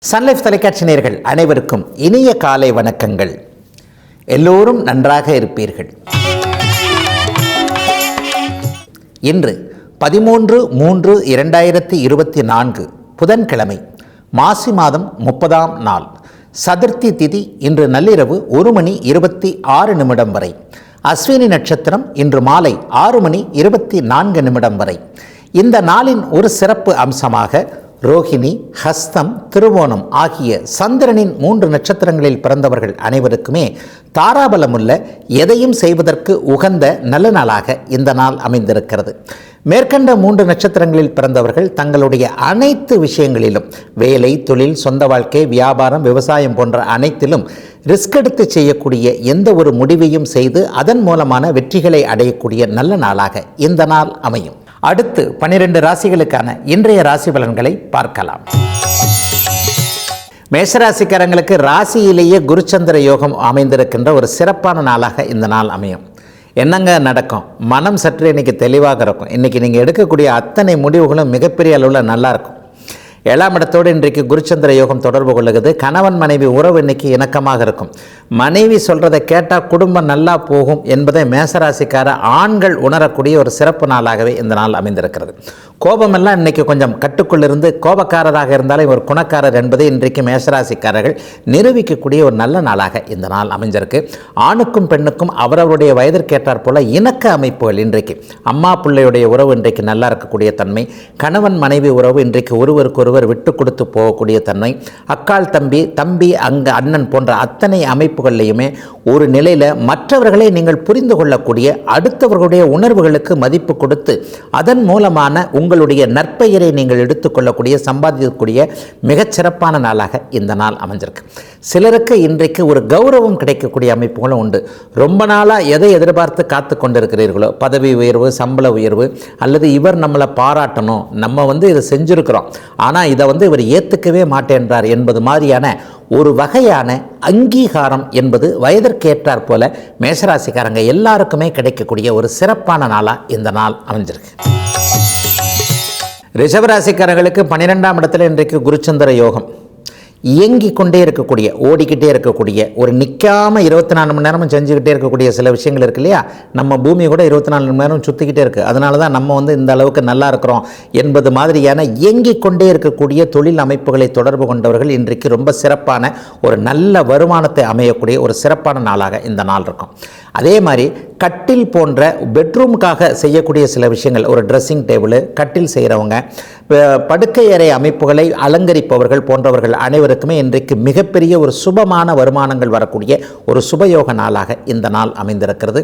Sun Life தொலைக்காட்சி நேயர்கள் அனைவருக்கும் இனிய காலை வணக்கங்கள். எல்லோரும் நன்றாக இருப்பீர்கள். இன்று 13/3/2024 புதன்கிழமை, மாசி மாதம் 30ஆம் நாள், சதுர்த்தி திதி. இன்று நள்ளிரவு 1:26 வரை. அஸ்வினி நட்சத்திரம் இன்று மாலை 6:24 வரை. இந்த நாளின் ஒரு சிறப்பு அம்சமாக ரோஹிணி, ஹஸ்தம், திருவோணம் ஆகிய சந்திரனின் 3 நட்சத்திரங்களில் பிறந்தவர்கள் அனைவருக்குமே தாராபலமுள்ள, எதையும் செய்வதற்கு உகந்த நல்ல நாளாக இந்த நாள் அமைந்திருக்கிறது. மேற்கண்ட 3 நட்சத்திரங்களில் பிறந்தவர்கள் தங்களுடைய அனைத்து விஷயங்களிலும், வேலை, தொழில், சொந்த வாழ்க்கை, வியாபாரம், விவசாயம் போன்ற அனைத்திலும் ரிஸ்க் எடுத்து செய்யக்கூடிய எந்த ஒரு முடிவையும் செய்து அதன் மூலமான வெற்றிகளை அடையக்கூடிய நல்ல நாளாக இந்த நாள் அமையும். அடுத்து 12 ராசிகளுக்கான இன்றைய ராசி பலன்களை பார்க்கலாம். மேஷராசிக்காரங்களுக்கு ராசியிலேயே குருச்சந்திர யோகம் அமைந்திருக்கின்ற ஒரு சிறப்பான நாளாக இந்த நாள் அமையும். என்னங்க நடக்கும்? மனம் சற்று இன்றைக்கி தெளிவாக இருக்கும். இன்றைக்கி நீங்கள் எடுக்கக்கூடிய அத்தனை முடிவுகளும் மிகப்பெரிய அளவில் நல்லாயிருக்கும். 7ஆம் இடத்தோடு இன்றைக்கு குருச்சந்திர யோகம் தொடர்பு கொள்ளுகிறது. கணவன் மனைவி உறவு இன்றைக்கி இணக்கமாக இருக்கும். மனைவி சொல்கிறத கேட்டால் குடும்பம் நல்லா போகும் என்பதை மேசராசிக்கார ஆண்கள் உணரக்கூடிய ஒரு சிறப்பு நாளாகவே இந்த நாள் அமைந்திருக்கிறது. கோபமெல்லாம் இன்றைக்கி கொஞ்சம் கட்டுக்குள்ளிருந்து, கோபக்காரராக இருந்தாலும் ஒரு குணக்காரர் என்பதை இன்றைக்கு மேசராசிக்காரர்கள் நிரூபிக்கக்கூடிய ஒரு நல்ல நாளாக இந்த நாள் அமைஞ்சிருக்கு. ஆணுக்கும் பெண்ணுக்கும் அவரவருடைய வயதிற்கேற்றார் போல இணக்க அமைப்புகள் இன்றைக்கு, அம்மா பிள்ளையுடைய உறவு இன்றைக்கு நல்லா இருக்கக்கூடிய தன்மை, கணவன் மனைவி உறவு இன்றைக்கு ஒருவருக்கு ஒருவர் விட்டு கொடுத்து போகக்கூடிய தன்மை, அக்கால் தம்பி, தம்பி அங்க அண்ணன் போன்ற அத்தனை அமைப்புகள்லையுமே ஒரு நிலையில் மற்றவர்களை நீங்கள் புரிந்து கொள்ளக்கூடிய, அடுத்தவர்களுடைய உணர்வுகளுக்கு மதிப்பு கொடுத்து அதன் மூலமான உங்களுடைய நற்பெயரை நீங்கள் எடுத்துக்கொள்ளக்கூடிய, சம்பாதிக்கக்கூடிய மிகச்சிறப்பான நாளாக இந்த நாள் அமைஞ்சிருக்கு. சிலருக்கு இன்றைக்கு ஒரு கௌரவம் கிடைக்கக்கூடிய அமைப்புகளும் உண்டு. ரொம்ப நாளாக எதை எதிர்பார்த்து காத்து கொண்டிருக்கிறீர்களோ, பதவி உயர்வு, சம்பள உயர்வு, அல்லது இவர் நம்மளை பாராட்டணும், நம்ம இதை செஞ்சுருக்கிறோம், ஆனால் இதை இவர் ஏற்றுக்கவே மாட்டேன்றார் என்பது மாதிரியான ஒரு வகையான அங்கீகாரம் என்பது வயதிற்கேற்றார் போல மேஷராசிக்காரங்க எல்லாருக்குமே கிடைக்கக்கூடிய ஒரு சிறப்பான நாளாக இந்த நாள் அமைஞ்சிருக்கு. ரிஷபராசிக்காரர்களுக்கு 12ஆம் இடத்துல இன்றைக்கு குருச்சந்திர யோகம். இயங்கி கொண்டே இருக்கக்கூடிய, ஓடிக்கிட்டே இருக்கக்கூடிய, ஒரு நிற்காமல் 24 மணி நேரமும் செஞ்சுக்கிட்டே இருக்கக்கூடிய சில விஷயங்கள் இருக்கு இல்லையா? நம்ம பூமி கூட 24 மணி நேரம் சுற்றிக்கிட்டே இருக்குது. அதனால தான் நம்ம இந்த அளவுக்கு நல்லா இருக்கிறோம் என்பது மாதிரியான இயங்கி கொண்டே இருக்கக்கூடிய தொழில் அமைப்புகளை தொடர்பு கொண்டவர்கள் இன்றைக்கு ரொம்ப சிறப்பான ஒரு நல்ல வருமானத்தை அமையக்கூடிய ஒரு சிறப்பான நாளாக இந்த நாள் இருக்கும். அதே மாதிரி கட்டில் போன்ற பெட்ரூமுக்காக செய்யக்கூடிய சில விஷயங்கள், ஒரு ட்ரெஸ்ஸிங் டேபிள், கட்டில் செய்கிறவங்க, படுக்கை அறை அமைப்புகளை அலங்கரிப்பவர்கள் போன்றவர்கள் அனைவருக்குமே இன்றைக்கு மிகப்பெரிய ஒரு சுபமான வருமானங்கள் வரக்கூடிய ஒரு சுபயோக நாளாக இந்த நாள் அமைந்திருக்கிறது.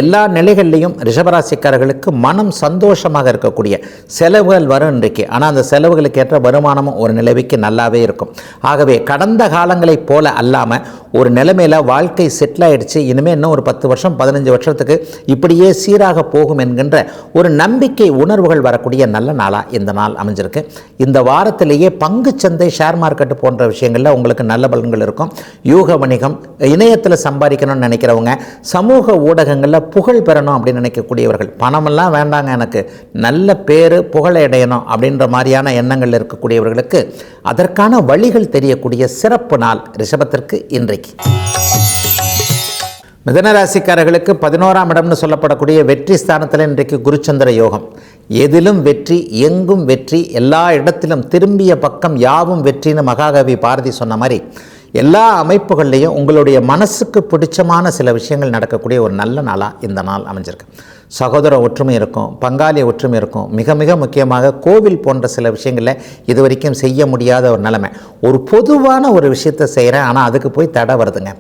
எல்லா நிலைகளிலையும் ரிஷபராசிக்காரர்களுக்கு மனம் சந்தோஷமாக இருக்கக்கூடிய செலவுகள் வரும் இன்றைக்கு. ஆனால் அந்த செலவுகளுக்கு ஏற்ற வருமானமும் ஒரு நிலைமைக்கு நல்லாவே இருக்கும். ஆகவே கடந்த காலங்களைப் போல அல்லாமல் ஒரு நிலைமையில் வாழ்க்கை செட்டில் ஆகிடுச்சு, இனிமேல் இன்னும் ஒரு 10 வருஷம் 15 வருஷத்துக்கு இப்படியே சீராக போகும் என்கின்ற ஒரு நம்பிக்கை உணர்வுகள் வரக்கூடிய நல்ல நாளாக இந்த நாள் அமைஞ்சிருக்கு. இந்த வாரத்திலேயே பங்குச்சந்தை, ஷேர் மார்க்கெட்டு போன்ற விஷயங்களில் உங்களுக்கு நல்ல பலன்கள் இருக்கும். யூக வணிகம், இணையத்தில் சம்பாதிக்கணும்னு நினைக்கிறவங்க, சமூக ஊடகங்களில் புகழ் பெறணும் அப்படின்னு நினைக்கக்கூடியவர்கள், பணமெல்லாம் வேண்டாங்க, எனக்கு நல்ல பேர் புகழை அடையணும் அப்படின்ற மாதிரியான எண்ணங்கள் இருக்கக்கூடியவர்களுக்கு அதற்கான வழிகள் தெரியக்கூடிய சிறப்பு நாள் ரிஷபத்திற்கு இன்றைக்கு. மிதனராசிக்காரர்களுக்கு 11ஆம் இடம்னு சொல்லப்படக்கூடிய வெற்றி ஸ்தானத்தில் இன்றைக்கு குருச்சந்திர யோகம். எதிலும் வெற்றி, எங்கும் வெற்றி, எல்லா இடத்திலும் திரும்பிய பக்கம் யாவும் வெற்றின்னு மகாகவி பாரதி சொன்ன மாதிரி எல்லா அமைப்புகள்லையும் உங்களுடைய மனசுக்கு பிடிச்சமான சில விஷயங்கள் நடக்கக்கூடிய ஒரு நல்ல நாளாக இந்த நாள் அமைஞ்சிருக்கு. சகோதர ஒற்றுமை இருக்கும், பங்காளி ஒற்றுமை இருக்கும். மிக மிக முக்கியமாக கோவில் போன்ற சில விஷயங்களில் இது வரைக்கும் செய்ய முடியாத ஒரு நிலைமை, ஒரு பொதுவான ஒரு விஷயத்தை செய்கிறேன், ஆனால் அதுக்கு போய் தடை வருதுங்க.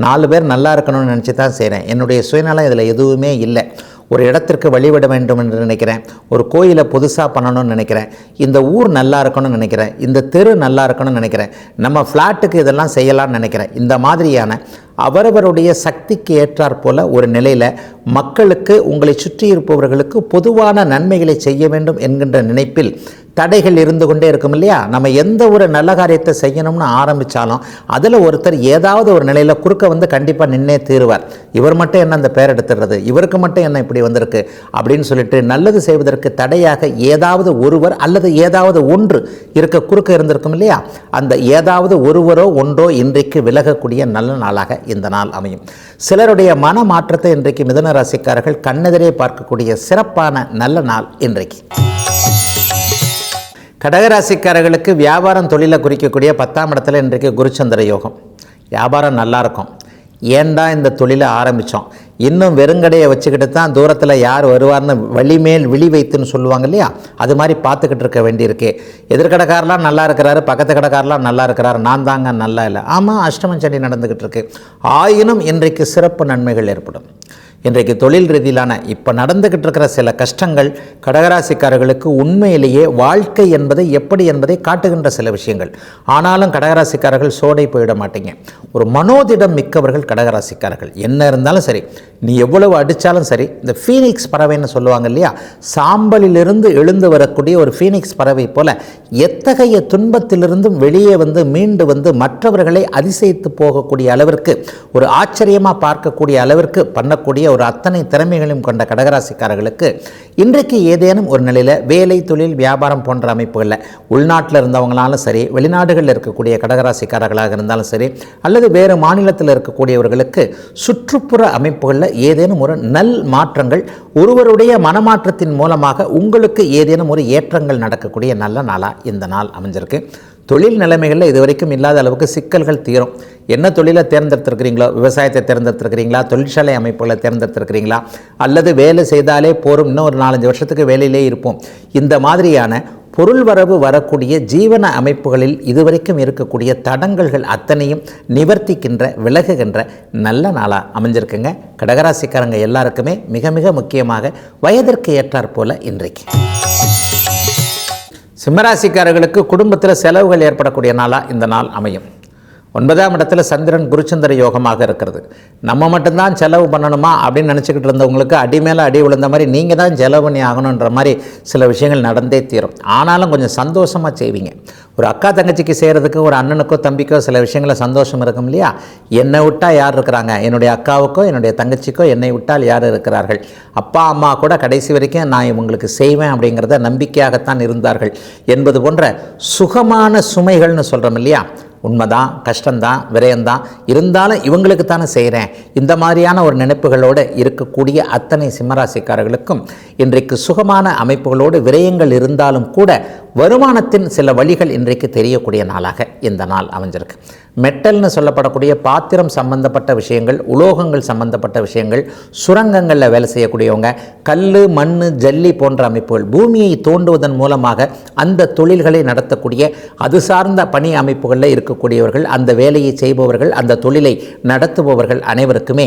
4 பேர் நல்லா இருக்கணும்னு நினச்சி தான் செய்கிறேன், என்னுடைய சுயநலம் இதில் எதுவுமே இல்லை. ஒரு இடத்திற்கு வழிபட வேண்டும் என்று நினைக்கிறேன், ஒரு கோயிலை புதுசாக பண்ணணும்னு நினைக்கிறேன், இந்த ஊர் நல்லா இருக்கணும்னு நினைக்கிறேன், இந்த தெரு நல்லா இருக்கணும்னு நினைக்கிறேன், நம்ம ஃப்ளாட்டுக்கு இதெல்லாம் செய்யலாம்னு நினைக்கிறேன். இந்த மாதிரியான அவரவருடைய சக்திக்கு ஏற்றாற் போல ஒரு நிலையில் மக்களுக்கு, உங்களை சுற்றி இருப்பவர்களுக்கு பொதுவான நன்மைகளை செய்ய வேண்டும் என்கின்ற நினைப்பில் தடைகள் இருந்து கொண்டே இருக்கும் இல்லையா? நம்ம எந்த ஒரு நல்ல காரியத்தை செய்யணும்னு ஆரம்பித்தாலும் அதில் ஒருத்தர் ஏதாவது ஒரு நிலையில் குறுக்க வந்து கண்டிப்பாக நின்னே தீருவார். இவர் மட்டும் என்ன அந்த பேர் எடுத்துடுறது, இவருக்கு மட்டும் என்ன இப்படி வந்திருக்கு அப்படின்னு சொல்லிட்டு நல்லது செய்வதற்கு தடையாக ஏதாவது ஒருவர் அல்லது ஏதாவது ஒன்று குறுக்க இருந்திருக்கும் இல்லையா? அந்த ஏதாவது ஒருவரோ ஒன்றோ இன்றைக்கு விலகக்கூடிய நல்ல நாளாக இந்த நாள் அமையும். சிலருடைய மன மாற்றத்தை இன்றைக்கு மிதுன ராசிக்காரர்கள் கண்ணெதிரே பார்க்கக்கூடிய சிறப்பான நல்ல நாள் இன்றைக்கு. கடகராசிக்காரர்களுக்கு வியாபாரம் தொழிலை குறிக்கக்கூடிய 10ஆம் இடத்துல இன்றைக்கு குருச்சந்திர யோகம். வியாபாரம் நல்லாயிருக்கும். ஏண்டா இந்த தொழிலை ஆரம்பித்தோம், இன்னும் வெறுங்கடையை வச்சுக்கிட்டு தான் தூரத்தில் யார் வருவார்னு வழிமேல் விழி வைத்துன்னு சொல்லுவாங்க இல்லையா? அது மாதிரி பார்த்துக்கிட்டு இருக்க வேண்டியிருக்கு. எதிர்கடைக்காரெலாம் நல்லா இருக்கிறாரு, பக்கத்து கடைக்காரெலாம் நல்லா இருக்கிறாரு, நான் தாங்க நல்லா இல்லை. ஆமாம், அஷ்டமம் சனி நடந்துக்கிட்டு இருக்கு. ஆயினும் இன்றைக்கு சிறப்பு நன்மைகள் ஏற்படும். இன்றைக்கு தொழில் ரீதியிலான இப்போ நடந்துக்கிட்டு இருக்கிற சில கஷ்டங்கள் கடகராசிக்காரர்களுக்கு உண்மையிலேயே வாழ்க்கை என்பதை எப்படி என்பதை காட்டுகின்ற சில விஷயங்கள். ஆனாலும் கடகராசிக்காரர்கள் சோடை போயிட மாட்டீங்க. ஒரு மனோதிடம் மிக்கவர்கள் கடகராசிக்காரர்கள். என்ன இருந்தாலும் சரி, நீ எவ்வளவு அடித்தாலும் சரி, இந்த ஃபீனிக்ஸ் பறவைன்னு சொல்லுவாங்க இல்லையா? சாம்பலிலிருந்து எழுந்து வரக்கூடிய ஒரு ஃபீனிக்ஸ் பறவை போல எத்தகைய துன்பத்திலிருந்தும் வெளியே வந்து மீண்டு வந்து மற்றவர்களை அதிசயித்து போகக்கூடிய அளவிற்கு, ஒரு ஆச்சரியமாக பார்க்கக்கூடிய அளவிற்கு பண்ணக்கூடிய ஒரு அத்தனை திறமைகளையும் கொண்ட கடகராசிக்காரர்களுக்கு இன்றைக்கு ஏதேனும் ஒரு நிலையில் வேலை, தொழில், வியாபாரம் போன்ற அமைப்புகளில் உள்நாட்டில் இருந்தவங்களாலும் சரி, வெளிநாடுகளில் இருக்கக்கூடிய கடகராசிக்காரர்களாக இருந்தாலும் சரி, அல்லது வேறு மாநிலத்தில் இருக்கக்கூடியவர்களுக்கு சுற்றுப்புற அமைப்புகளில் ஏதேனும் ஒரு நல் மாற்றங்கள், ஒருவருடைய மனமாற்றத்தின் மூலமாக உங்களுக்கு ஏதேனும் ஒரு ஏற்றங்கள் நடக்கக்கூடிய நல்ல நாளாக இந்த நாள் அமைஞ்சிருக்கு. தொழில் நிலைமைகளில் இதுவரைக்கும் இல்லாத அளவுக்கு சிக்கல்கள் தீரும். என்ன தொழிலை தேர்ந்தெடுத்திருக்கிறீங்களோ, விவசாயத்தை தேர்ந்தெடுத்திருக்கிறீங்களா, தொழிற்சாலை அமைப்புகளை தேர்ந்தெடுத்திருக்கிறீங்களா, அல்லது வேலை செய்தாலே போரும், இன்னும் ஒரு 4-5 வருஷத்துக்கு வேலையிலே இருப்போம், இந்த மாதிரியான பொருள் வரவு வரக்கூடிய ஜீவன அமைப்புகளில் இதுவரைக்கும் இருக்கக்கூடிய தடங்கல்கள் அத்தனையும் நிவர்த்திக்கின்ற, விலகுகின்ற நல்ல நாளாக அமைஞ்சிருக்குங்க. கடகராசிக்காரங்க எல்லாருக்குமே மிக மிக முக்கியமாக வயதிற்கு ஏற்றாற் போல இன்றைக்கு. சிம்மராசிக்காரர்களுக்கு குடும்பத்தில் செலவுகள் ஏற்படக்கூடிய நாளாக இந்த நாள் அமையும். 9ஆம் இடத்துல சந்திரன் குருச்சந்திர யோகமாக இருக்கிறது. நம்ம மட்டும்தான் செலவு பண்ணணுமா அப்படின்னு நினச்சிக்கிட்டு இருந்தவங்களுக்கு அடி மேலே அடி விழுந்த மாதிரி நீங்கள் தான் செலவு பண்ணி ஆகணுன்ற மாதிரி சில விஷயங்கள் நடந்தே தீரும். ஆனாலும் கொஞ்சம் சந்தோஷமாக செய்வீங்க. ஒரு அக்கா தங்கச்சிக்கு செய்கிறதுக்கு ஒரு அண்ணனுக்கோ தம்பிக்கோ சில விஷயங்கள சந்தோஷம் இருக்கும் இல்லையா? என்னை விட்டால் யார் இருக்கிறாங்க, என்னுடைய அக்காவுக்கோ என்னுடைய தங்கச்சிக்கோ என்னை விட்டால் யார் இருக்கிறார்கள், அப்பா அம்மா கூட கடைசி வரைக்கும் நான் இவங்களுக்கு செய்வேன் அப்படிங்கிறத நம்பிக்கையாகத்தான் இருந்தார்கள் என்பது போன்ற சுகமான சுமைகள்னு சொல்கிறோம் இல்லையா? உண்மைதான், கஷ்டம்தான், விரயம்தான், இருந்தாலும் இவங்களுக்கு தானே செய்கிறேன், இந்த மாதிரியான ஒரு நினைப்புகளோடு இருக்கக்கூடிய அத்தனை சிம்மராசிக்காரர்களுக்கும் இன்றைக்கு சுகமான அமைப்புகளோடு விரயங்கள் இருந்தாலும் கூட வருமானத்தின் சில வழிகள் இன்றைக்கு தெரியக்கூடிய நாளாக இந்த நாள் அமைஞ்சிருக்கு. மெட்டல்னு சொல்லப்படக்கூடிய பாத்திரம் சம்பந்தப்பட்ட விஷயங்கள், உலோகங்கள் சம்பந்தப்பட்ட விஷயங்கள், சுரங்கங்களில் வேலை செய்யக்கூடியவங்க, கல், மண், ஜல்லி போன்ற அமைப்புகள், பூமியை தோண்டுவதன் மூலமாக அந்த தொழில்களை நடத்தக்கூடிய அது சார்ந்த பணி அமைப்புகளில் இருக்கக்கூடியவர்கள், அந்த வேலையை செய்பவர்கள், அந்த தொழிலை நடத்துபவர்கள் அனைவருக்குமே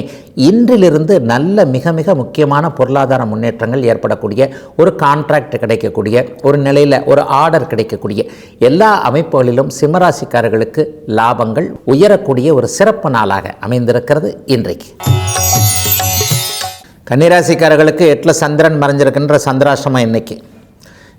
இன்றிலிருந்து நல்ல மிக மிக முக்கியமான பொருளாதார முன்னேற்றங்கள் ஏற்படக்கூடிய, ஒரு கான்ட்ராக்ட் கிடைக்கக்கூடிய, ஒரு நிலையில் ஒரு ஆர்டர் கிடைக்கக்கூடிய எல்லா அமைப்புகளிலும் சிம்மராசிக்காரர்களுக்கு லாபங்கள் உயரக்கூடிய ஒரு சிறப்பு நாளாக அமைந்திருக்கிறது இன்றைக்கு. கன்னிராசிக்காரர்களுக்கு 8ல் சந்திரன் மறைஞ்சிருக்கின்ற சந்திராஷ்டமம் இன்னைக்கு.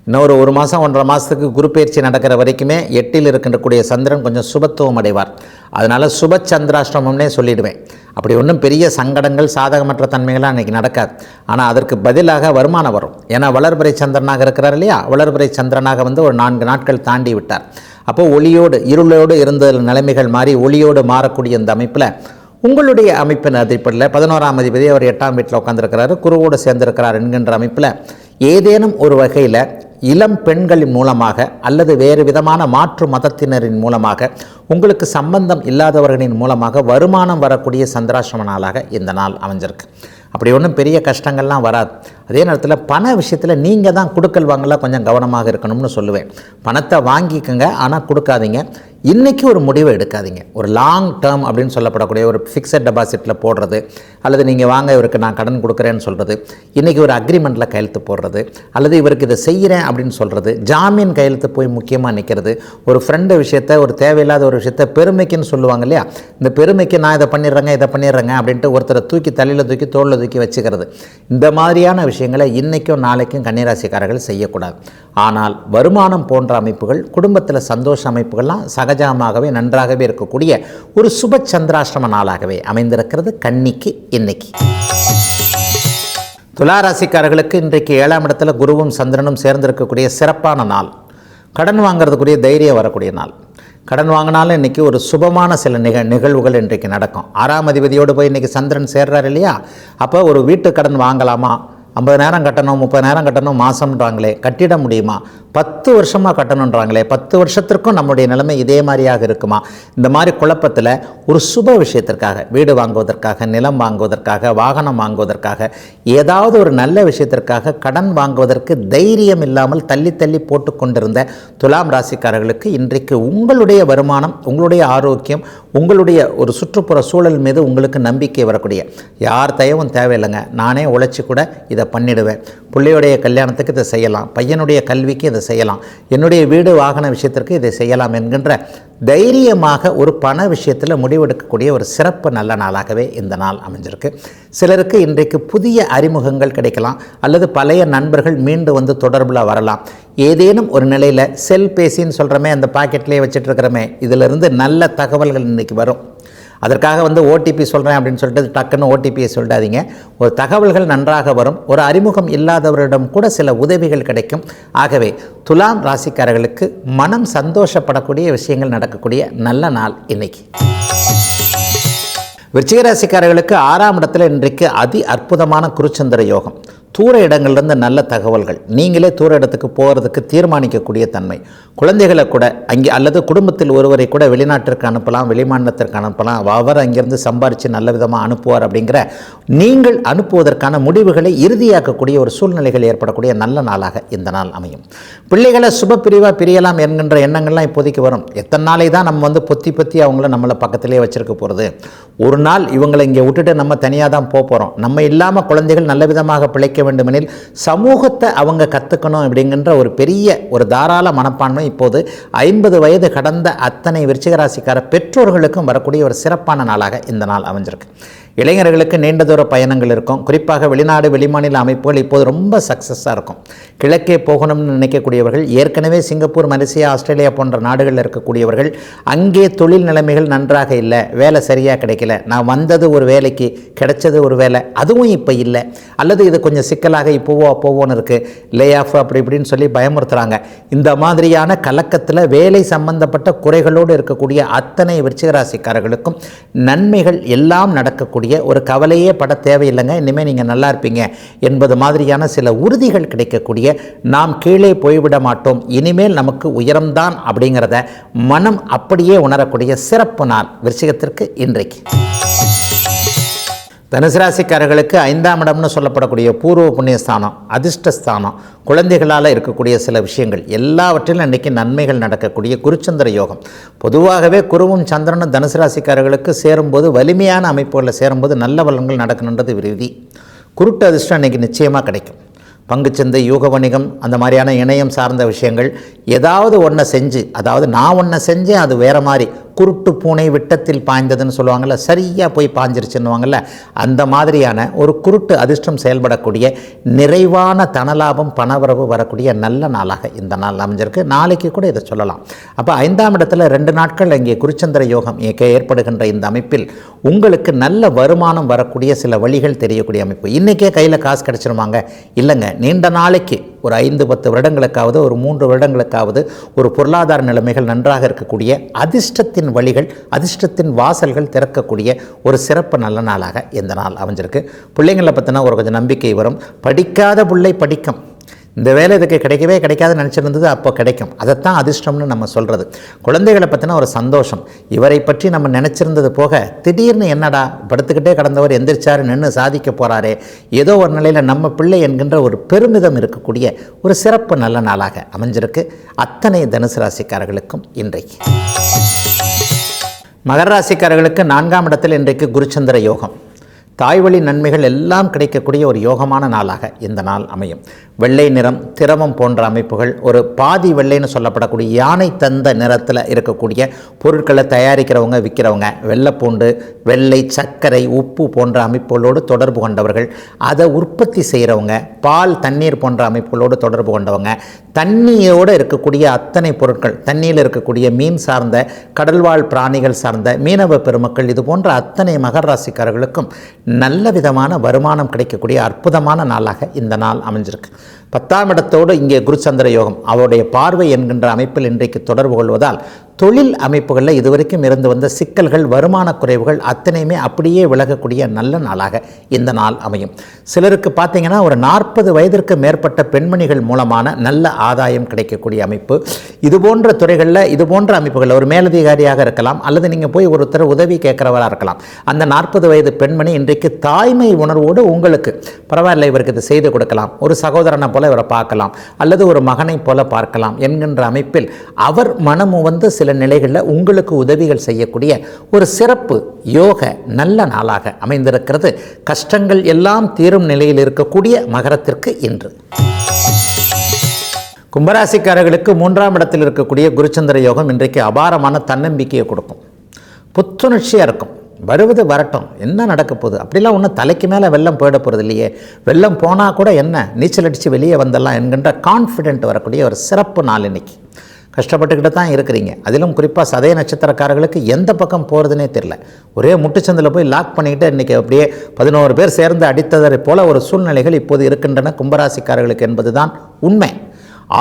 இன்னும் ஒரு 1 மாதம் 1.5 மாதத்துக்கு குரு பயிற்சி நடக்கிற வரைக்குமே 8ல் இருக்கின்றக்கூடிய சந்திரன் கொஞ்சம் சுபத்துவம் அடைவார். அதனால் சுப சந்திராஷ்டமம்னே சொல்லிடுவேன். அப்படி ஒன்றும் பெரிய சங்கடங்கள், சாதகமற்ற தன்மைகள்லாம் அன்றைக்கி நடக்காது. ஆனால் அதற்கு பதிலாக வருமானம் வரும். ஏன்னா வளர்பிறை சந்திரனாக இருக்கிறார் இல்லையா? வளர்பிறை சந்திரனாக வந்து ஒரு 4 நாட்கள் தாண்டி விட்டார். அப்போது ஒளியோடு இருளோடு இருந்த நிலைமைகள் மாறி ஒளியோடு மாறக்கூடிய இந்த அமைப்பில் உங்களுடைய அமைப்பின் அடிப்படையில் 11ஆம் அதிபதி அவர் 8ஆம் வீட்டில் உட்காந்துருக்கிறாரு, குருவோடு சேர்ந்திருக்கிறார் என்கின்ற அமைப்பில் ஏதேனும் ஒரு வகையில் இளம் பெண்களின் மூலமாக அல்லது வேறு விதமான மாற்று மதத்தினரின் மூலமாக உங்களுக்கு சம்பந்தம் இல்லாதவர்களின் மூலமாக வருமானம் வரக்கூடிய சந்திராஷ்டம நாளாக இந்த நாள் அமைஞ்சிருக்கு. அப்படி ஒன்றும் பெரிய கஷ்டங்கள்லாம் வராது. அதே நேரத்தில் பண விஷயத்தில் நீங்கள் தான் கொடுக்கல் வாங்கலாம் கொஞ்சம் கவனமாக இருக்கணும்னு சொல்லுவேன். பணத்தை வாங்கிக்கோங்க, ஆனால் கொடுக்காதீங்க. இன்றைக்கி ஒரு முடிவை எடுக்காதீங்க. ஒரு லாங் டேர்ம் அப்படின்னு சொல்லப்படக்கூடிய ஒரு ஃபிக்ஸட் டெபாசிட்டில் போடுறது, அல்லது நீங்கள் வாங்க இவருக்கு நான் கடன் கொடுக்குறேன்னு சொல்கிறது, இன்றைக்கி ஒரு அக்ரிமெண்ட்டில் கையெழுத்து போடுறது, அல்லது இவருக்கு இதை செய்கிறேன் அப்படின்னு சொல்கிறது, ஜாமீன் கையெழுத்து போய் முக்கியமாக நிற்கிறது, ஒரு ஃப்ரெண்டு விஷயத்தை, ஒரு தேவையில்லாத ஒரு விஷயத்தை பெருமைக்குன்னு சொல்லுவாங்க இல்லையா, இந்த பெருமைக்கு நான் இதை பண்ணிடுறேங்க அப்படின்ட்டு ஒருத்தரை தூக்கி தலையில் தூக்கி தோளில் தூக்கி வச்சுக்கிறது, இந்த மாதிரியான விஷயங்களை இன்றைக்கும் நாளைக்கும் கன்னிராசிக்காரர்கள் செய்யக்கூடாது. ஆனால் வருமானம் போன்ற அமைப்புகள், குடும்பத்தில் சந்தோஷ அமைப்புகள்லாம் சகஜமாகவே நன்றாகவே இருக்கக்கூடிய ஒரு சுப சந்திராஷ்டம நாளாகவே அமைந்திருக்கிறது கன்னிக்கு இன்னைக்கு. துளாராசிக்காரர்களுக்கு இன்றைக்கு 7ஆம் இடத்துல குருவும் சந்திரனும் சேர்ந்திருக்கக்கூடிய சிறப்பான நாள். கடன் வாங்கிறதுக்குரிய தைரியம் வரக்கூடிய நாள். கடன் வாங்கினாலும் இன்றைக்கி ஒரு சுபமான சில நிகழ்வுகள் இன்றைக்கு நடக்கும். 6ஆம் அதிபதியோடு போய் இன்றைக்கி சந்திரன் சேர்றார் இல்லையா, அப்போ ஒரு வீட்டு கடன் வாங்கலாமா, 50,000 கட்டணும், 30,000 கட்டணும் மாதம்ன்றாங்களே, கட்டிட முடியுமா, 10 வருஷமாக கட்டணுன்றாங்களே, 10 வருஷத்திற்கும் நம்முடைய நிலைமை இதே மாதிரியாக இருக்குமா, இந்த மாதிரி குழப்பத்தில் ஒரு சுப விஷயத்திற்காக, வீடு வாங்குவதற்காக, நிலம் வாங்குவதற்காக, வாகனம் வாங்குவதற்காக, ஏதாவது ஒரு நல்ல விஷயத்திற்காக கடன் வாங்குவதற்கு தைரியம் இல்லாமல் தள்ளி தள்ளி போட்டு கொண்டிருந்த துலாம் ராசிக்காரர்களுக்கு இன்றைக்கு உங்களுடைய வருமானம், உங்களுடைய ஆரோக்கியம், உங்களுடைய ஒரு சுற்றுப்புற சூழல் மீது உங்களுக்கு நம்பிக்கை வரக்கூடிய, யார் தயவும் தேவையில்லைங்க, நானே உழைச்சி கூட இதை பண்ணிடுவேன், பிள்ளையுடைய கல்யாணத்துக்கு இதை செய்யலாம், பையனுடைய கல்விக்கு இதை செய்யலாம், என்னுடைய வீடு வாகன விஷயத்திற்கு இதை செய்யலாம் என்கின்ற தைரியமாக ஒரு பண விஷயத்தில் முடிவெடுக்கக்கூடிய ஒரு சிறப்பு நல்ல நாளாகவே இந்த நாள் அமைஞ்சிருக்கு. சிலருக்கு இன்றைக்கு புதிய அறிமுகங்கள் கிடைக்கலாம், அல்லது பழைய நண்பர்கள் மீண்டு வந்து தொடர்பில் வரலாம். ஏதேனும் ஒரு நிலையில் செல்பேசின்னு சொல்கிறோமே, அந்த பாக்கெட்லேயே வச்சுட்டு இருக்கிறோமே, இதிலிருந்து நல்ல தகவல்கள் இன்றைக்கி வரும். அதற்காக ஓடிபி சொல்கிறேன் அப்படின்னு சொல்லிட்டு டக்குன்னு ஓடிபியை சொல்லிடாதீங்க. ஒரு தகவல்கள் நன்றாக வரும். ஒரு அறிமுகம் இல்லாதவரிடம் கூட சில உதவிகள் கிடைக்கும். ஆகவே துலாம் ராசிக்காரர்களுக்கு மனம் சந்தோஷப்படக்கூடிய விஷயங்கள் நடக்கக்கூடிய நல்ல நாள் இன்னைக்கு. விருச்சிக ராசிக்காரர்களுக்கு 6ஆம் இடத்துல இன்றைக்கு அதி அற்புதமான குருச்சந்திர யோகம். தூர இடங்கள்லேருந்து நல்ல தகவல்கள், நீங்களே தூர இடத்துக்கு போகிறதுக்கு தீர்மானிக்கக்கூடிய தன்மை, குழந்தைகளை கூட அங்கே அல்லது குடும்பத்தில் ஒருவரை கூட வெளிநாட்டிற்கு அனுப்பலாம், வெளிமாநிலத்திற்கு அனுப்பலாம், அவர் அங்கேருந்து சம்பாரித்து நல்ல விதமாக அனுப்புவார் அப்படிங்கிற நீங்கள் அனுப்புவதற்கான முடிவுகளை இறுதியாக்கக்கூடிய ஒரு சூழ்நிலைகள் ஏற்படக்கூடிய நல்ல நாளாக இந்த நாள் அமையும். பிள்ளைகளை சுப பிரிவாக பிரியலாம் என்கின்ற எண்ணங்கள்லாம் இப்போதைக்கு வரும். எத்தனை நாளை தான் நம்ம பொத்தி அவங்கள நம்மளை பக்கத்திலே வச்சுருக்க போகிறது. ஒரு நாள் இவங்களை இங்கே விட்டுட்டு நம்ம தனியாக தான் போகிறோம். நம்ம இல்லாமல் குழந்தைகள் நல்ல விதமாக பிழைக்க வேண்டுமெனில் சமூகத்தை அவங்க கற்றுக்கணும் அப்படிங்கிற ஒரு பெரிய ஒரு தாராள மனப்பான்மை இப்போது 50 வயது கடந்த அத்தனை விருச்சிக ராசிக்கார பெற்றோர்களுக்கும் வரக்கூடிய ஒரு சிறப்பான நாளாக இந்த நாள் அமைஞ்சிருக்கு. இளைஞர்களுக்கு நீண்ட தூர பயணங்கள் இருக்கும். குறிப்பாக வெளிநாடு வெளிமாநில அமைப்புகள் இப்போது ரொம்ப சக்ஸஸாக இருக்கும். கிழக்கே போகணும்னு நினைக்கக்கூடியவர்கள், ஏற்கனவே சிங்கப்பூர், மலேசியா, ஆஸ்திரேலியா போன்ற நாடுகளில் இருக்கக்கூடியவர்கள், அங்கே தொழில் நிலைமைகள் நன்றாக இல்லை, வேலை சரியாக கிடைக்கல, நான் வந்தது ஒரு வேலைக்கு, கிடைச்சது ஒரு வேலை, அதுவும் இப்போ இல்லை, அல்லது இது கொஞ்சம் சிக்கலாக இப்போவோ அப்போவோன்னு இருக்குது, லே ஆஃப் அப்படி இப்படின்னு சொல்லி பயமுறுத்துகிறாங்க. இந்த மாதிரியான கலக்கத்தில் வேலை சம்பந்தப்பட்ட குறைகளோடு இருக்கக்கூடிய அத்தனை விருச்சிக ராசிக்காரர்களுக்கும் நன்மைகள் எல்லாம் நடக்கக்கூடிய ஒரு கவலையே பட தேவையில்லைங்க, இனிமேல் நீங்கள் நல்லா இருப்பீங்க என்பது மாதிரியான சில உறுதிகள் கிடைக்கக்கூடிய, நாம் கீழே போய்விட மாட்டோம், இனிமேல் நமக்கு உயரம்தான் அப்படிங்கிறத மனம் அப்படியே உணரக்கூடிய சிறப்பு நாள் விருச்சிகத்திற்கு இன்றைக்கு. தனுசு ராசிக்காரர்களுக்கு 5ஆம் இடம்னு சொல்லப்படக்கூடிய பூர்வ புண்ணியஸ்தானம், அதிர்ஷ்டஸ்தானம், குழந்தைகளால் இருக்கக்கூடிய சில விஷயங்கள் எல்லாவற்றிலும் இன்றைக்கி நன்மைகள் நடக்கக்கூடிய குருச்சந்திர யோகம். பொதுவாகவே குருவும் சந்திரனும் தனுசு ராசிக்காரர்களுக்கு சேரும்போது, வலிமையான அமைப்புகளில் சேரும்போது நல்ல பலன்கள் நடக்கணுன்றது விருதி. குருட்டு அதிர்ஷ்டம் இன்றைக்கி நிச்சயமாக கிடைக்கும். பங்குச்சந்தை, யூக வணிகம், அந்த மாதிரியான இணையம் சார்ந்த விஷயங்கள் ஏதாவது ஒன்றை செஞ்சு, அதாவது நான் ஒன்றை செஞ்சேன் அது வேறு மாதிரி, குருட்டு பூனை விட்டத்தில் பாய்ந்ததுன்னு சொல்லுவாங்கள்ல, சரியாக போய் பாஞ்சிருச்சுன்னுவாங்கள்ல, அந்த மாதிரியான ஒரு குருட்டு அதிர்ஷ்டம் செயல்படக்கூடிய நிறைவான தனலாபம், பணவரவு வரக்கூடிய நல்ல நாளாக இந்த நாள் அமைஞ்சிருக்கு. நாளைக்கு கூட இதை சொல்லலாம். அப்போ 5ஆம் இடத்துல 2 நாட்கள் இங்கே குருச்சந்திர யோகம் ஏற்படுகின்ற இந்த அமைப்பில் உங்களுக்கு நல்ல வருமானம் வரக்கூடிய சில வழிகள் தெரியக்கூடிய அமைப்பு. இன்றைக்கே கையில் காசு கிடச்சிருவாங்க இல்லைங்க, நீண்ட நாளைக்கு ஒரு 5-10 வருடங்களுக்காவது, ஒரு 3 வருடங்களுக்காவது ஒரு பொருளாதார நிலைமைகள் நன்றாக இருக்கக்கூடிய, அதிர்ஷ்டத்தின் வழிகள், அதிர்ஷ்டத்தின் வாசல்கள் திறக்கக்கூடிய ஒரு சிறப்பு நல்ல நாளாக இந்த நாள் அமைஞ்சிருக்கு. பிள்ளைங்களை பற்றினா ஒரு கொஞ்சம் நம்பிக்கை வரும். படிக்காத பிள்ளை படிக்கும். இந்த வேலை இதுக்கு கிடைக்கவே கிடைக்காதுன்னு நினச்சிருந்தது அப்போ கிடைக்கும். அதைத்தான் அதிர்ஷ்டம்னு நம்ம சொல்கிறது. குழந்தைகளை பற்றின ஒரு சந்தோஷம், இவரை பற்றி நம்ம நினச்சிருந்தது போக திடீர்னு என்னடா படுத்துக்கிட்டே கடந்தவர் எந்திரிச்சாரு, நின்று சாதிக்க போகிறாரே, ஏதோ ஒரு நிலையில் நம்ம பிள்ளை என்கின்ற ஒரு பெருமிதம் இருக்கக்கூடிய ஒரு சிறப்பு நல்ல நாளாக அமைஞ்சிருக்கு அத்தனை தனுசு ராசிக்காரர்களுக்கும் இன்றைக்கு. மகர ராசிக்காரர்களுக்கு 4ஆம் இடத்தில் இன்றைக்கு குருச்சந்திர யோகம். தாய்வழி நன்மைகள் எல்லாம் கிடைக்கக்கூடிய ஒரு யோகமான நாளாக இந்த நாள் அமையும். வெள்ளை நிறம், திரவம் போன்ற அமைப்புகள், ஒரு பாதி வெள்ளைன்னு சொல்லப்படக்கூடிய யானை தந்த நிறத்தில் இருக்கக்கூடிய பொருட்களை தயாரிக்கிறவங்க, விற்கிறவங்க, வெள்ளைப்பூண்டு, வெள்ளை, சர்க்கரை, உப்பு போன்ற அமைப்புகளோடு தொடர்பு கொண்டவர்கள், அதை உற்பத்தி செய்கிறவங்க, பால், தண்ணீர் போன்ற அமைப்புகளோடு தொடர்பு கொண்டவங்க, தண்ணியோடு இருக்கக்கூடிய அத்தனை பொருட்கள், தண்ணியில் இருக்கக்கூடிய மீன் சார்ந்த, கடல்வாழ் பிராணிகள் சார்ந்த மீனவ பெருமக்கள், இது போன்ற அத்தனை மகர ராசிக்காரர்களுக்கும் நல்ல விதமான வருமானம் கிடைக்கக்கூடிய அற்புதமான நாளாக இந்த நாள் அமைஞ்சிருக்கு. 10ஆம் இடத்தோடு இங்கே குருச்சந்திர யோகம் அவருடைய பார்வை என்கின்ற அமைப்பில் இன்றைக்கு தொடர்பு கொள்வதால் தொழில் அமைப்புகளில் இதுவரைக்கும் இருந்து வந்த சிக்கல்கள், வருமான குறைவுகள் அத்தனையுமே அப்படியே விலகக்கூடிய நல்ல நாளாக இந்த நாள் அமையும். சிலருக்கு பார்த்தீங்கன்னா ஒரு 40 வயதிற்கு மேற்பட்ட பெண்மணிகள் மூலமான நல்ல ஆதாயம் கிடைக்கக்கூடிய அமைப்பு. இதுபோன்ற துறைகளில், இதுபோன்ற அமைப்புகளில் ஒரு மேலதிகாரியாக இருக்கலாம், அல்லது நீங்கள் போய் ஒருத்தர் உதவி கேட்குறவராக இருக்கலாம். அந்த 40 வயது பெண்மணி இன்றைக்கு தாய்மை உணர்வோடு உங்களுக்கு பரவாயில்லை, இவருக்கு இது செய்து கொடுக்கலாம், ஒரு சகோதரனை போல இவரை பார்க்கலாம், அல்லது ஒரு மகனை போல பார்க்கலாம் என்கின்ற அமைப்பில் அவர் மனமு வந்து சில நிலைகளில் உங்களுக்கு உதவிகள் செய்யக்கூடிய ஒரு சிறப்பு யோக நல்ல நாளாக அமைந்திருக்கிறது. கஷ்டங்கள் எல்லாம் தீரும் நிலையில் இருக்கக்கூடிய மகரத்திற்கு இன்று. கும்பராசிக்காரர்களுக்கு 3ஆம் இடத்தில் இருக்கக்கூடிய குருச்சந்திர யோகம் இன்றைக்கு அபாரமான தன்னம்பிக்கையை கொடுக்கும். புத்துணர்ச்சியாக இருக்கும். வருவது வரட்டும், என்ன நடக்க போகுது, அப்படிலாம் ஒன்றும் தலைக்கு மேலே வெள்ளம் போயிட போகிறது இல்லையே, வெள்ளம் போனால் கூட என்ன, நீச்சல் அடித்து வெளியே வந்துடலாம் என்கின்ற கான்ஃபிடென்ட் வரக்கூடிய ஒரு சிறப்பு நாள் இன்னைக்கு. கஷ்டப்பட்டுக்கிட்டு தான் இருக்கிறீங்க. அதிலும் குறிப்பாக சதய நட்சத்திரக்காரர்களுக்கு எந்த பக்கம் போகிறதுனே தெரியல. ஒரே முட்டுச்சந்தில் போய் லாக் பண்ணிக்கிட்டு இன்றைக்கி அப்படியே 11 பேர் சேர்ந்து அடித்ததை போல ஒரு சூழ்நிலைகள் இப்போது இருக்கின்றன கும்பராசிக்காரர்களுக்கு என்பது தான் உண்மை.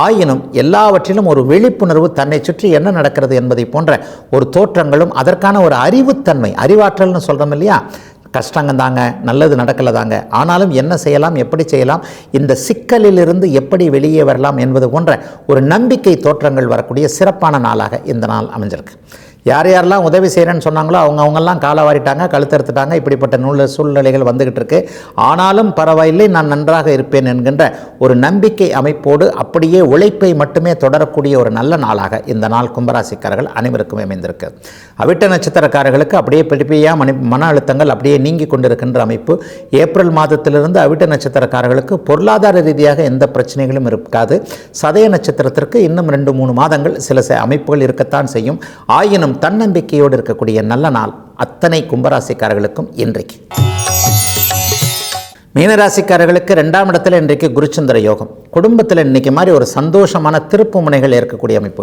ஆயினும் எல்லாவற்றிலும் ஒரு விழிப்புணர்வு, தன்னை சுற்றி என்ன நடக்கிறது என்பதை போன்ற ஒரு தோற்றங்களும், அதற்கான ஒரு அறிவுத்தன்மை, அறிவாற்றல்னு சொல்கிறோம் இல்லையா, கஷ்டங்க தாங்க, நல்லது நடக்கலை தாங்க, ஆனாலும் என்ன செய்யலாம், எப்படி செய்யலாம், இந்த சிக்கலிலிருந்து எப்படி வெளியே வரலாம் என்பது போன்ற ஒரு நம்பிக்கை தோற்றங்கள் வரக்கூடிய சிறப்பான நாளாக இந்த நாள் அமைஞ்சிருக்கு. யார் யாரெல்லாம் உதவி செய்கிறேன்னு சொன்னாங்களோ அவங்கெல்லாம் காலை வாரிட்டாங்க, கழுத்தறுத்துட்டாங்க. இப்படிப்பட்ட சூழ்நிலைகள் வந்துக்கிட்டு இருக்கு. ஆனாலும் பரவாயில்லை, நான் நன்றாக இருப்பேன் என்கின்ற ஒரு நம்பிக்கை அமைப்போடு அப்படியே உழைப்பை மட்டுமே தொடரக்கூடிய ஒரு நல்ல நாளாக இந்த நாள் கும்பராசிக்காரர்கள் அனைவருக்கும் அமைந்திருக்கு. அவிட்ட நட்சத்திரக்காரர்களுக்கு அப்படியே பிடிப்பியாக மன அழுத்தங்கள் அப்படியே நீங்கி கொண்டிருக்கின்ற அமைப்பு. ஏப்ரல் மாதத்திலிருந்து அவிட்ட நட்சத்திரக்காரர்களுக்கு பொருளாதார ரீதியாக எந்த பிரச்சனைகளும் இருக்காது. சதய நட்சத்திரத்திற்கு இன்னும் 2-3 மாதங்கள் சில அமைப்புகள் இருக்கத்தான் செய்யும். ஆயினும் தன்னம்பிக்கையோடு இருக்கக்கூடிய நல்ல நாள் அத்தனை கும்பராசிக்காரர்களுக்கும் இன்றைக்கு. மீனராசிக்காரர்களுக்கு 2ஆம் இடத்துல இன்றைக்கு குருச்சந்திர யோகம். குடும்பத்தில் இன்றைக்கி மாதிரி ஒரு சந்தோஷமான திருப்பு முனைகள் இருக்கக்கூடிய அமைப்பு.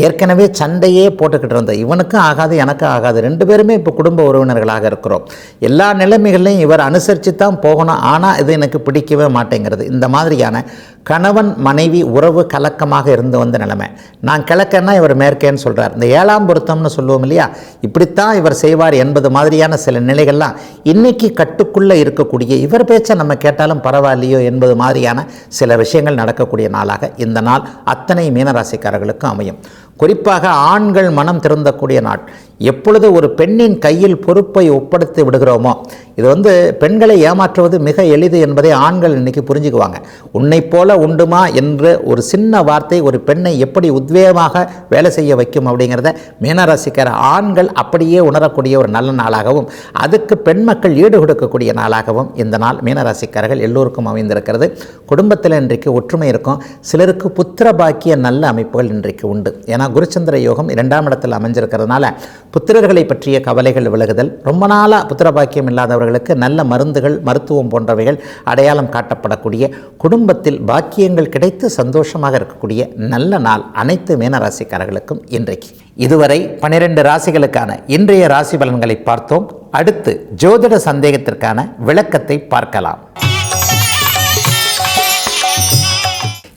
ஏற்கனவே சண்டையே போட்டுக்கிட்டு இருந்த இவனுக்கும் ஆகாது எனக்கும் ஆகாது, 2 பேருமே இப்போ குடும்ப உறவினர்களாக இருக்கிறோம். எல்லா நிலைமைகளையும் இவர் அனுசரித்து தான் போகணும், ஆனால் இது எனக்கு பிடிக்கவே மாட்டேங்கிறது. இந்த மாதிரியான கணவன் மனைவி உறவு கலக்கமாக இருந்து வந்த நிலைமை. நான் கிழக்கன்னா இவர் மேற்கேன்னு சொல்கிறார். இந்த 7ஆம் பொருத்தம்னு சொல்லுவோம் இல்லையா, இப்படித்தான் இவர் செய்வார் என்பது மாதிரியான சில நிலைகள்லாம் இன்னைக்கு கட்டுக்குள்ளே இருக்கக்கூடிய, இவர் பேச்சை நம்ம கேட்டாலும் பரவாயில்லையோ என்பது மாதிரியான சில விஷயங்கள் நடக்கக்கூடிய நாளாக இந்த நாள் அத்தனை மீனராசிக்காரர்களுக்கும் அமையும். குறிப்பாக ஆண்கள் மனம் திறந்தக்கூடிய நாள். எப்பொழுது ஒரு பெண்ணின் கையில் பொறுப்பை ஒப்படைத்து விடுகிறோமோ, இது பெண்களை ஏமாற்றுவது மிக எளிது என்பதை ஆண்கள் இன்றைக்கி புரிஞ்சுக்குவாங்க. உன்னை போல உண்டுமா என்ற ஒரு சின்ன வார்த்தை ஒரு பெண்ணை எப்படி உத்வேகமாக வேலை செய்ய வைக்கும் அப்படிங்கிறத மீனராசிக்கார ஆண்கள் அப்படியே உணரக்கூடிய ஒரு நல்ல நாளாகவும், அதுக்கு பெண் மக்கள் ஈடு கொடுக்கக்கூடிய நாளாகவும் இந்த நாள் மீனராசிக்காரர்கள் எல்லோருக்கும் அமைந்திருக்கிறது. குடும்பத்தில் இன்றைக்கு ஒற்றுமை இருக்கும். சிலருக்கு புத்திர பாக்கிய நல்ல அமைப்புகள் இன்றைக்கு உண்டு. ஏன்னா குருச்சந்திர யோகம் 2ஆம் இடத்தில் அமைஞ்சிருக்கிறதுனால புத்திரர்களை பற்றிய கவலைகள் விலகுதல், ரொம்ப நாளாக புத்திர பாக்கியம் இல்லாதவர்களுக்கு நல்ல மருந்துகள், மருத்துவம் போன்றவைகள் அடையாளம் காட்டப்படக்கூடிய, குடும்பத்தில் பாக்கியங்கள் கிடைத்து சந்தோஷமாக இருக்கக்கூடிய நல்ல நாள் அனைத்து மீனராசிக்காரர்களுக்கும் இன்றைக்கு. இதுவரை 12 ராசிகளுக்கான இன்றைய ராசி பலன்களை பார்த்தோம். அடுத்து ஜோதிட சந்தேகத்திற்கான விளக்கத்தை பார்க்கலாம்.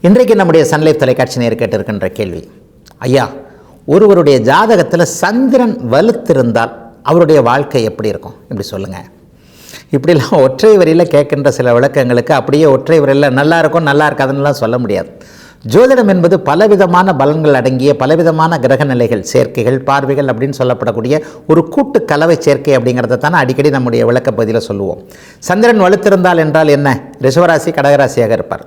இன்றைக்கு நம்முடைய சன்லைஃப் தொலைக்காட்சி நேர் கேட்டிருக்கின்ற கேள்வி, ஐயா, ஒருவருடைய ஜாதகத்தில் சந்திரன் வலுத்திருந்தால் அவருடைய வாழ்க்கை எப்படி இருக்கும், இப்படி சொல்லுங்கள். இப்படிலாம் ஒற்றை வரியில் கேட்கின்ற சில விளக்கங்களுக்கு அப்படியே ஒற்றை வரியில் நல்லா இருக்கும் நல்லா இருக்காதுன்னுலாம் சொல்ல முடியாது. ஜோதிடம் என்பது பலவிதமான பலன்கள் அடங்கிய பலவிதமான கிரக நிலைகள், சேர்க்கைகள், பார்வைகள் அப்படின்னு சொல்லப்படக்கூடிய ஒரு கூட்டு கலவை சேர்க்கை அப்படிங்கிறத தானே அடிக்கடி நம்முடைய விளக்க பகுதியில் சொல்லுவோம். சந்திரன் வலுத்திருந்தால் என்றால் என்ன? ரிஷபராசி கடகராசியாக இருப்பார்.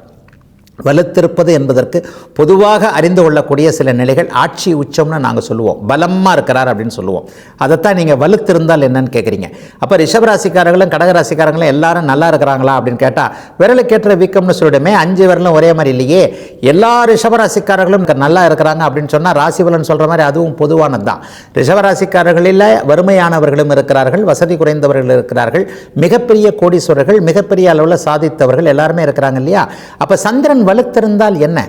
வலுத்திருப்பது என்பதற்கு பொதுவாக அறிந்து கொள்ளக்கூடிய சில நிலைகள் ஆட்சி உச்சம்னு நாங்கள் சொல்லுவோம். பலமாக இருக்கிறார் அப்படின்னு சொல்லுவோம். அதைத்தான் நீங்கள் வலுத்திருந்தால் என்னன்னு கேட்குறீங்க. அப்போ ரிஷபராசிக்காரர்களும் கடகராசிக்காரங்களும் எல்லாரும் நல்லா இருக்கிறாங்களா அப்படின்னு கேட்டால் விரலுக்கேற்ற வீக்கம்னு சொல்லிடுமே, 5 விரலும் ஒரே மாதிரி இல்லையே. எல்லா ரிஷபராசிக்காரர்களும் நல்லா இருக்கிறாங்க அப்படின்னு சொன்னால் ராசி பலன் சொல்கிற மாதிரி அதுவும் பொதுவானது தான். ரிஷபராசிக்காரர்களில் வறுமையானவர்களும் இருக்கிறார்கள், வசதி குறைந்தவர்கள் இருக்கிறார்கள், மிகப்பெரிய கோடீஸ்வரர்கள், மிகப்பெரிய அளவில் சாதித்தவர்கள் எல்லாருமே இருக்கிறாங்க இல்லையா. அப்போ சந்திரன் வலுத்திருந்தால் என்ன?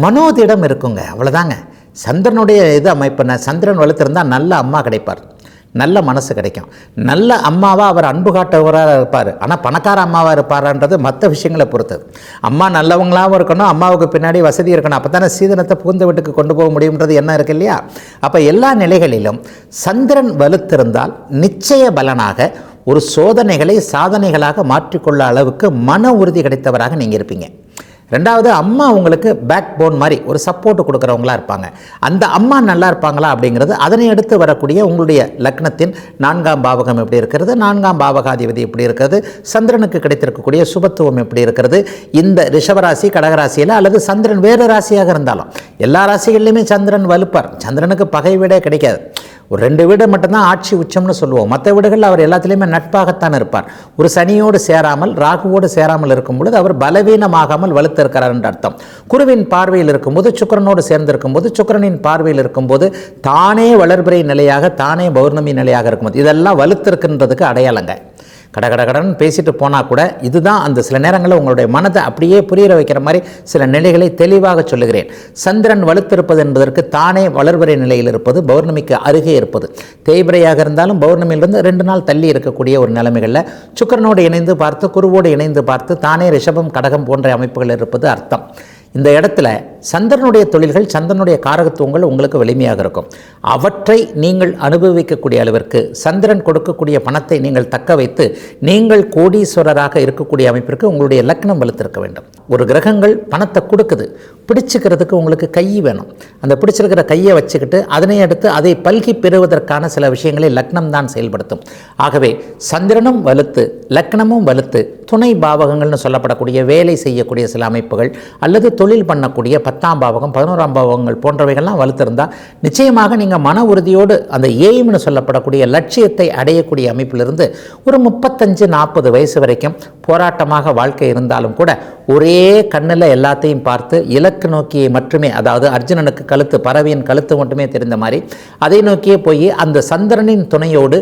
மனோதிடம் இருக்குங்க, அவ்வளோதாங்க. சந்திரனுடைய இது அமைப்புன சந்திரன் வலுத்திருந்தால் நல்ல அம்மா கிடைப்பார், நல்ல மனசு கிடைக்கும். நல்ல அம்மாவாக அவர் அன்பு காட்டவராக இருப்பார். ஆனால் பணக்கார அம்மாவாக இருப்பார்ன்றது மற்ற விஷயங்களை பொறுத்தது. அம்மா நல்லவங்களாகவும் இருக்கணும், அம்மாவுக்கு பின்னாடி வசதி இருக்கணும். அப்போ தானே சீதனத்தை புகுந்த வீட்டுக்கு கொண்டு போக முடியுன்றது என்ன இருக்கு இல்லையா. அப்போ எல்லா நிலைகளிலும் சந்திரன் வலுத்திருந்தால் நிச்சய பலனாக ஒரு சோதனைகளை சாதனைகளாக மாற்றிக்கொள்ள அளவுக்கு மன உறுதி கிடைத்தவராக நீங்கள் இருப்பீங்க. ரெண்டாவது, அம்மா உங்களுக்கு பேக் போன் மாதிரி ஒரு சப்போர்ட் கொடுக்குறவங்களா இருப்பாங்க. அந்த அம்மா நல்லா இருப்பாங்களா அப்படிங்கிறது அதனை அடுத்து வரக்கூடிய உங்களுடைய லக்னத்தின் 4ஆம் பாவகம் எப்படி இருக்கிறது, 4ஆம் பாவகாதிபதி எப்படி இருக்கிறது, சந்திரனுக்கு கிடைத்திருக்கக்கூடிய சுபத்துவம் எப்படி இருக்கிறது. இந்த ரிஷபராசி கடகராசியில் அல்லது சந்திரன் வேறு ராசியாக இருந்தாலும் எல்லா ராசிகள்லையுமே சந்திரன் வலுப்பார். சந்திரனுக்கு பகை வீடே கிடைக்காது. ஒரு 2 வீடு மட்டும்தான் ஆட்சி உச்சம்னு சொல்லுவோம். மற்ற வீடுகளில் அவர் எல்லாத்துலேயுமே நட்பாகத்தான் இருப்பார். ஒரு சனியோடு சேராமல் ராகுவோடு சேராமல் இருக்கும் பொழுது அவர் பலவீனமாகாமல் வலுத்திருக்கிறார் என்று அர்த்தம். குருவின் பார்வையில் இருக்கும்போது, சுக்கிரனோடு சேர்ந்திருக்கும் போது, சுக்கிரனின் பார்வையில் இருக்கும்போது தானே வளர்பிறை நிலையாக, தானே பௌர்ணமி நிலையாக இருக்கும்போது இதெல்லாம் வலுத்திருக்கின்றதுக்கு அடையாளங்க. கடகடகடன் பேசிட்டு போனால் கூட இதுதான் அந்த சில நேரங்களில் உங்களுடைய மனதை அப்படியே புரியிற வைக்கிற மாதிரி சில நிலைகளை தெளிவாக சொல்லுகிறேன். சந்திரன் வலுத்திருப்பது என்பதற்கு தானே வளர்வரை நிலையில் இருப்பது, பௌர்ணமிக்கு அருகே இருப்பது. தேய்பிரையாக இருந்தாலும் பௌர்ணமியிலிருந்து 2 நாள் தள்ளி இருக்கக்கூடிய ஒரு நிலைமைகளில் சுக்கிரனோடு இணைந்து பார்த்து, குருவோடு இணைந்து பார்த்து தானே ரிஷபம் கடகம் போன்ற அமைப்புகள் இருப்பது அர்த்தம். இந்த இடத்துல சந்திரனுடைய தொழில்கள், சந்திரனுடைய காரகத்துவங்கள் உங்களுக்கு வலிமையாக இருக்கும். அவற்றை நீங்கள் அனுபவிக்கக்கூடிய அளவிற்கு சந்திரன் கொடுக்கக்கூடிய பணத்தை நீங்கள் தக்க வைத்து நீங்கள் கோடீஸ்வரராக இருக்கக்கூடிய அமைப்பிற்கு உங்களுடைய லக்னம் வலுத்திருக்க வேண்டும். ஒரு கிரகங்கள் பணத்தை கொடுக்குது, பிடிச்சிக்கிறதுக்கு உங்களுக்கு கை வேணும். அந்த பிடிச்சிருக்கிற கையை வச்சுக்கிட்டு அதனை அடுத்து அதை பல்கி பெறுவதற்கான சில விஷயங்களை லக்னம் தான் செயல்படுத்தும். ஆகவே சந்திரனும் வலுத்து லக்னமும் வலுத்து துணை பாவகங்கள்னு சொல்லப்படக்கூடிய வேலை செய்யக்கூடிய சில அமைப்புகள் அல்லது தொழில் பண்ணக்கூடிய 10ஆம் பாவகம் 11ஆம் பாவகங்கள் போன்றவைகள்லாம் வலுத்திருந்தால் நிச்சயமாக நீங்கள் மன உறுதியோடு அந்த எய்ம்னு சொல்லப்படக்கூடிய லட்சியத்தை அடையக்கூடிய அமைப்பிலிருந்து ஒரு 35-40 வயசு வரைக்கும் போராட்டமாக வாழ்க்கை இருந்தாலும் கூட ஒரே கண்ணில் எல்லாத்தையும் பார்த்து இலக்கு நோக்கியை மட்டுமே, அதாவது அர்ஜுனனுக்கு கழுத்து, பறவையின் கழுத்து மட்டுமே தெரிந்த மாதிரி அதை நோக்கியே போய் அந்த சந்திரனின் துணையோடு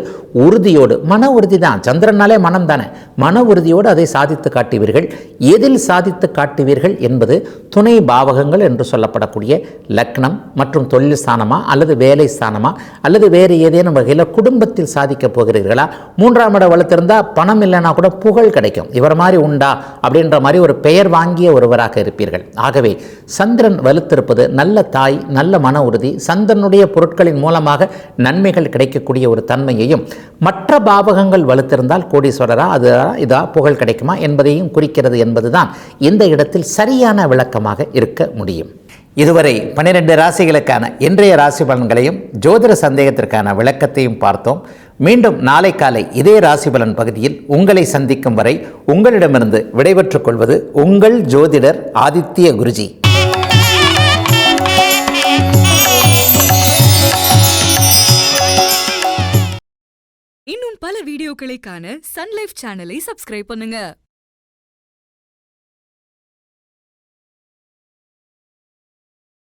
உறுதியோடு, மன உறுதி தான், சந்திரனாலே மனம் தானே, மன உறுதியோடு அதை சாதித்து காட்டுவீர்கள். எதில் சாதித்து காட்டுவீர்கள் என்பது துணை பாவகங்கள் என்று சொல்லப்படக்கூடிய லக்னம் மற்றும் தொழில் ஸ்தானமா அல்லது வேலை ஸ்தானமா அல்லது வேறு ஏதேனும் வகையில் குடும்பத்தில் சாதிக்க போகிறீர்களா. 3ஆம் இடம் வலுத்திருந்தால் பணம் இல்லைன்னா கூட புகழ் கிடைக்கும். இவர் மாதிரி உண்டா அப்படின்ற மாதிரி ஒரு பெயர் வாங்கிய ஒருவராக இருப்பீர்கள். ஆகவே சந்திரன் வலுத்திருப்பது நல்ல தாய், நல்ல மன உறுதி, சந்திரனுடைய பொருட்களின் மூலமாக நன்மைகள் கிடைக்கக்கூடிய ஒரு தன்மையையும், மற்ற பாவகங்கள் வலுத்திருந்தால் கோடீஸ்வரரா அது இதா புகழ் கிடைக்குமா என்பதையும் குறிக்கிறது என்பதுதான் இந்த இடத்தில் சரியான விளக்கமாக இருக்க முடியும். இதுவரை 12 ராசிகளுக்கான இன்றைய ராசி பலன்களையும் ஜோதிட சந்தேகத்திற்கான விளக்கத்தையும் பார்த்தோம். மீண்டும் நாளை காலை இதே ராசி பலன் பகுதியில் உங்களை சந்திக்கும் வரை உங்களிடமிருந்து விடைபெற்றுக் கொள்வது உங்கள் ஜோதிடர் ஆதித்ய குருஜி. இன்னும் பல வீடியோக்களை காண சன் லைஃப் சேனலை சப்ஸ்கிரைப் பண்ணுங்க.